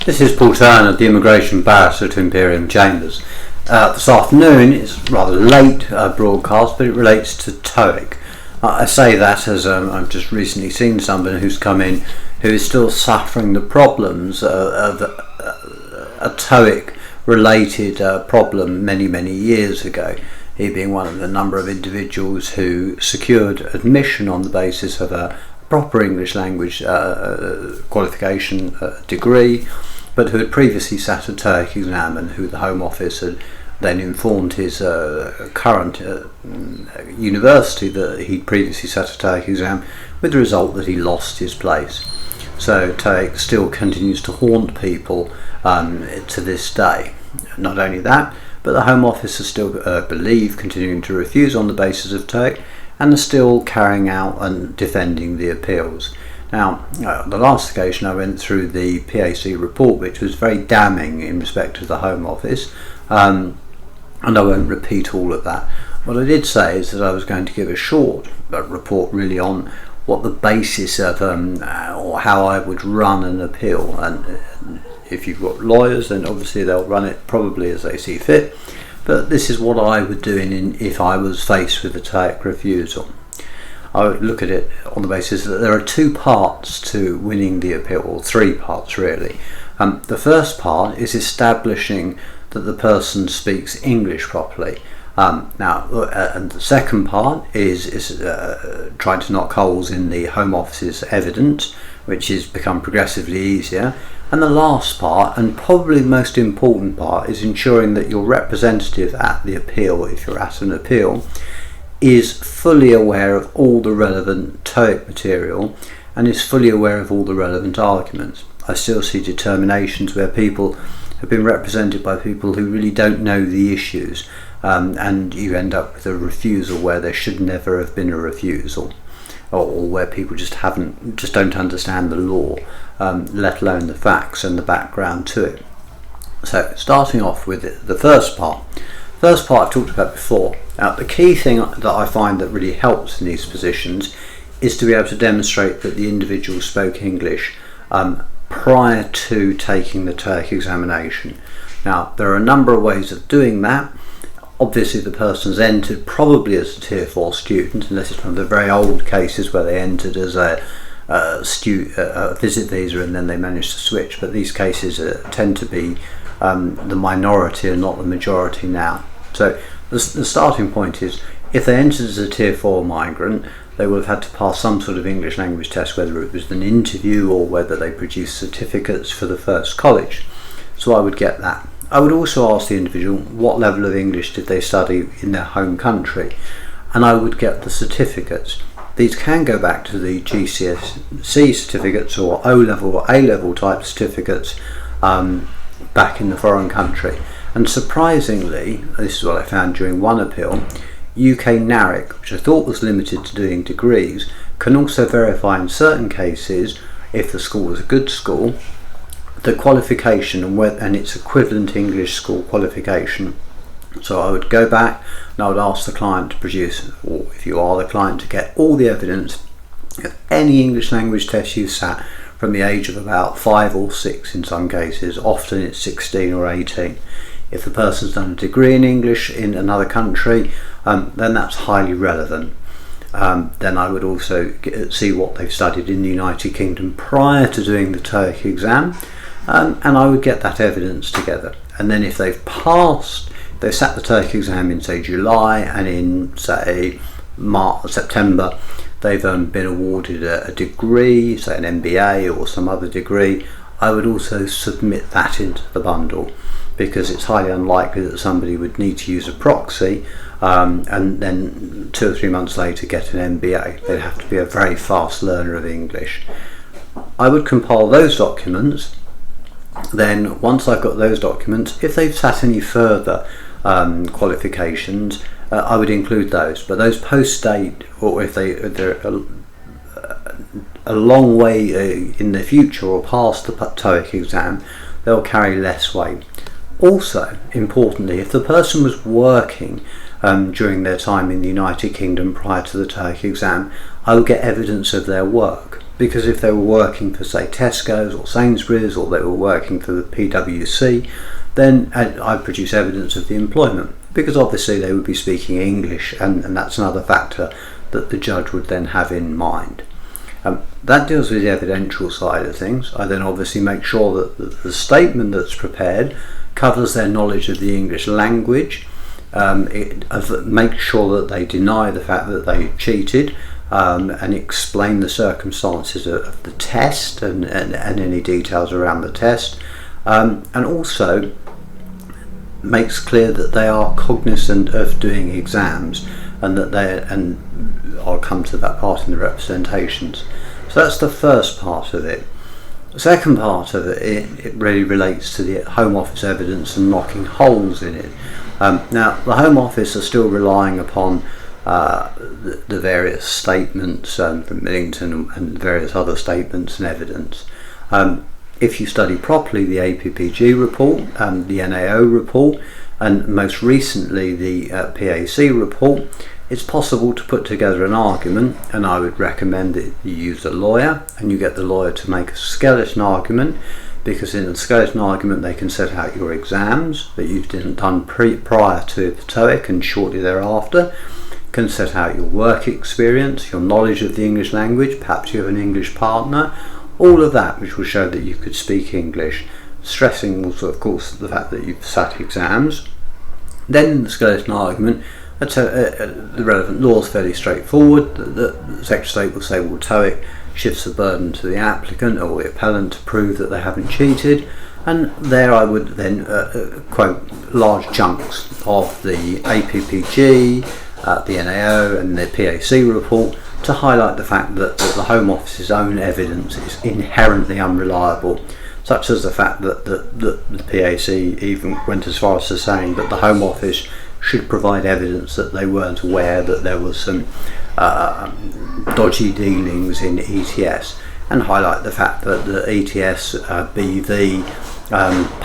This is Paul Turner, the Immigration Barrister to Imperial Chambers. This afternoon is rather late broadcast, but it relates to Toeic. I say that as I've just recently seen someone who's come in who is still suffering the problems of a Toeic related problem many years ago. He being one of the number of individuals who secured admission on the basis of a proper English language qualification degree, but who had previously sat a Toeic exam and who the Home Office had then informed his current university that he'd previously sat a Toeic exam, with the result that he lost his place. So Toeic still continues to haunt people to this day. Not only that, but the Home Office is still, continuing to refuse on the basis of Toeic, and are still carrying out and defending the appeals. Now, the last occasion I went through the PAC report, which was very damning in respect to the Home Office, and I won't repeat all of that. What I did say is that I was going to give a short report really on what the basis of or how I would run an appeal, and if you've got lawyers then obviously they'll run it probably as they see fit, but this is what I would do if I was faced with a Toeic refusal. I would look at it on the basis that there are two parts to winning the appeal, or three parts really. The first part is establishing that the person speaks English properly. And the second part is trying to knock holes in the Home Office's evidence, which has become progressively easier. And the last part, and probably the most important part, is ensuring that your representative at the appeal, if you're at an appeal, is fully aware of all the relevant Toeic material and is fully aware of all the relevant arguments. I still see determinations where people have been represented by people who really don't know the issues, and you end up with a refusal where there should never have been a refusal, or where people just don't understand the law, let alone the facts and the background to it. So starting off with the first part. First part I've talked about before. Now, the key thing that I find that really helps in these positions is to be able to demonstrate that the individual spoke English prior to taking the Toeic examination. Now, there are a number of ways of doing that. Obviously, the person's entered probably as a Tier 4 student, unless it's one of the very old cases where they entered as a visit visa and then they managed to switch. But these cases tend to be the minority and not the majority now. So the starting point is, if they entered as a Tier 4 migrant, they would have had to pass some sort of English language test, whether it was an interview or whether they produced certificates for the first college. So I would get that. I would also ask the individual what level of English did they study in their home country, and I would get the certificates. These can go back to the GCSE certificates or O-level or A-level type certificates back in the foreign country. And surprisingly, this is what I found during one appeal, UK NARIC, which I thought was limited to doing degrees, can also verify in certain cases, if the school was a good school, the qualification and its equivalent English school qualification. So I would go back and I would ask the client to produce, or if you are the client, to get all the evidence of any English language test you sat from the age of about 5 or 6 in some cases, often it's 16 or 18. If the person's done a degree in English in another country, then that's highly relevant. Then I would also see what they've studied in the United Kingdom prior to doing the Toeic exam, and I would get that evidence together. And then if they've passed, they sat the Toeic exam in say July, and in say September they've been awarded a degree, say an MBA or some other degree, I would also submit that into the bundle, because it's highly unlikely that somebody would need to use a proxy and then 2 or 3 months later get an MBA. They'd have to be a very fast learner of English. I would compile those documents. Then once I've got those documents, if they've sat any further qualifications, I would include those. But those post-date, or if they're a long way in the future or past the Toeic exam, they'll carry less weight. Also, importantly, if the person was working during their time in the United Kingdom prior to the Toeic exam, I would get evidence of their work. because if they were working for, say, Tesco's or Sainsbury's, or they were working for the PwC, then I'd produce evidence of the employment, because obviously they would be speaking English, and that's another factor that the judge would then have in mind. That deals with the evidential side of things. I then obviously make sure that the statement that's prepared covers their knowledge of the English language. Make sure that they deny the fact that they cheated, and explain the circumstances of the test and any details around the test, and also makes clear that they are cognizant of doing exams, and I'll come to that part in the representations. So that's the first part of it. The second part of it really relates to the Home Office evidence and knocking holes in it. Now, the Home Office are still relying upon the various statements from Millington and various other statements and evidence. If you study properly the APPG report, the NAO report, and most recently the PAC report, it's possible to put together an argument, and I would recommend that you use a lawyer, and you get the lawyer to make a skeleton argument, because in a skeleton argument they can set out your exams that you've done prior to the Toeic and shortly thereafter, can set out your work experience, your knowledge of the English language, perhaps you have an English partner, all of that which will show that you could speak English, stressing also of course the fact that you've sat exams. Then in the skeleton argument, the relevant law is fairly straightforward. The Secretary of State will say, well, Toeic shifts the burden to the applicant or the appellant to prove that they haven't cheated, and there I would then quote large chunks of the APPG, the NAO and the PAC report to highlight the fact that the Home Office's own evidence is inherently unreliable, such as the fact that the PAC even went as far as to saying that the Home Office should provide evidence that they weren't aware that there was some dodgy dealings in ETS, and highlight the fact that the ETS BV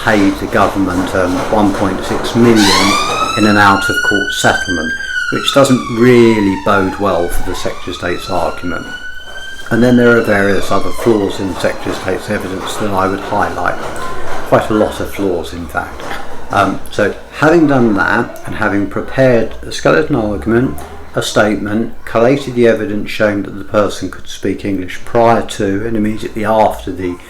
paid the government 1.6 million in an out-of-court settlement, which doesn't really bode well for the Secretary of State's argument. And then there are various other flaws in the Secretary of State's evidence that I would highlight. Quite a lot of flaws, in fact. So having done that, and having prepared a skeleton argument, a statement, collated the evidence showing that the person could speak English prior to and immediately after the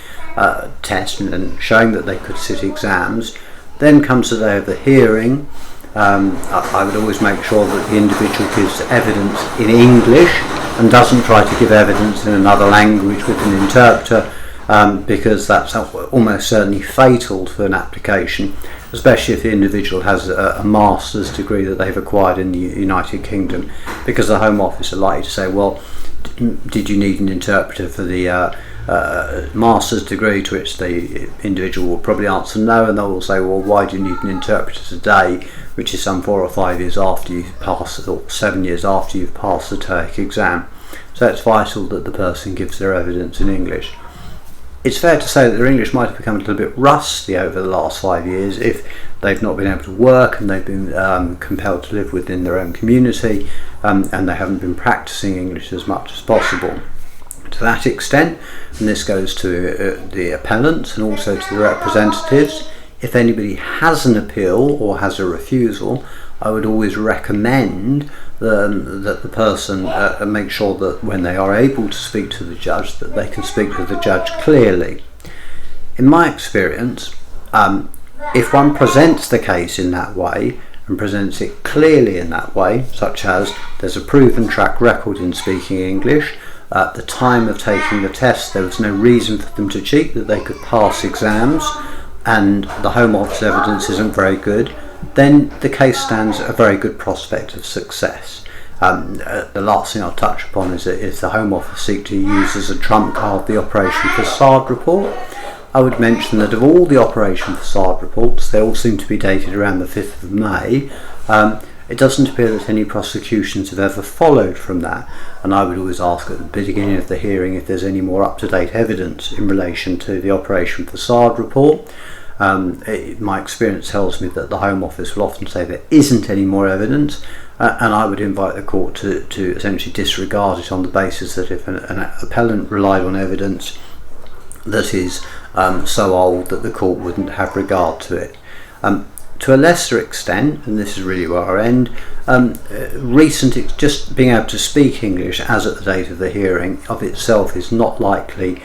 test, and showing that they could sit exams, then comes the day of the hearing. I would always make sure that the individual gives evidence in English and doesn't try to give evidence in another language with an interpreter, because that's almost certainly fatal to an application, especially if the individual has a master's degree that they've acquired in the United Kingdom, because the Home Office are likely to say, well, did you need an interpreter for the master's degree, to which the individual will probably answer no, and they'll say, well, why do you need an interpreter today, which is some 4 or 5 years after you've passed, or 7 years after you've passed the Toeic exam. So it's vital that the person gives their evidence in English. It's fair to say that their English might have become a little bit rusty over the last 5 years if they've not been able to work and they've been compelled to live within their own community, and they haven't been practicing English as much as possible. To that extent, and this goes to the appellants and also to the representatives, if anybody has an appeal or has a refusal, I would always recommend that the person make sure that when they are able to speak to the judge, that they can speak to the judge clearly. In my experience, if one presents the case in that way and presents it clearly in that way, such as there's a proven track record in speaking English, at the time of taking the test there was no reason for them to cheat, that they could pass exams, and the Home Office evidence isn't very good, then the case stands a very good prospect of success. The last thing I'll touch upon is that if the Home Office seek to use as a trump card the Operation Facade report, I would mention that of all the Operation Facade reports, they all seem to be dated around the 5th of May, it doesn't appear that any prosecutions have ever followed from that, and I would always ask at the beginning of the hearing if there's any more up-to-date evidence in relation to the Operation Facade report. My experience tells me that the Home Office will often say there isn't any more evidence, and I would invite the court to essentially disregard it on the basis that if an appellant relied on evidence that is so old that the court wouldn't have regard to it. To a lesser extent, and this is really where I end, just being able to speak English as at the date of the hearing of itself is not likely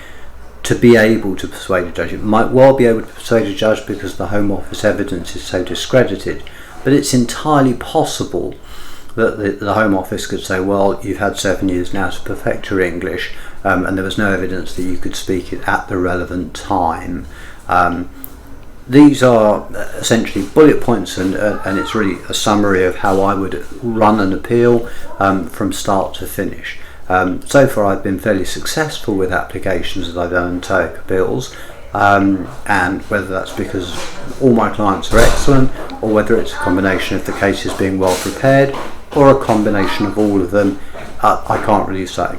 to be able to persuade a judge. It might well be able to persuade a judge because the Home Office evidence is so discredited, but it's entirely possible that the Home Office could say, well, you've had 7 years now to perfect your English, and there was no evidence that you could speak it at the relevant time. These are essentially bullet points, and it's really a summary of how I would run an appeal from start to finish. So far I've been fairly successful with applications that I've done in Toeic appeals, and whether that's because all my clients are excellent, or whether it's a combination of the cases being well prepared, or a combination of all of them, I can't really say.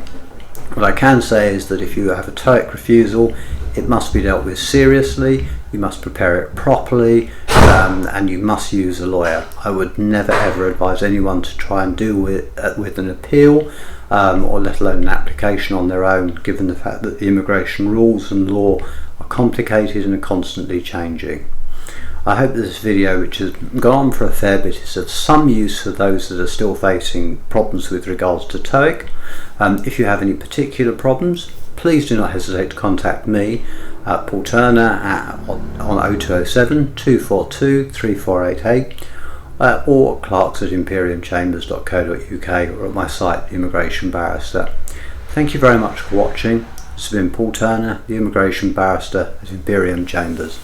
What I can say is that if you have a Toeic refusal, it must be dealt with seriously, you must prepare it properly, and you must use a lawyer. I would never ever advise anyone to try and deal with an appeal, or let alone an application on their own, given the fact that the immigration rules and law are complicated and are constantly changing. I hope this video, which has gone on for a fair bit, is of some use for those that are still facing problems with regards to Toeic. If you have any particular problems, please do not hesitate to contact me, Paul Turner, on 0207 242 3488, or clarks@imperiumchambers.co.uk, or at my site, The Immigration Barrister. Thank you very much for watching. This has been Paul Turner, the Immigration Barrister at Imperium Chambers.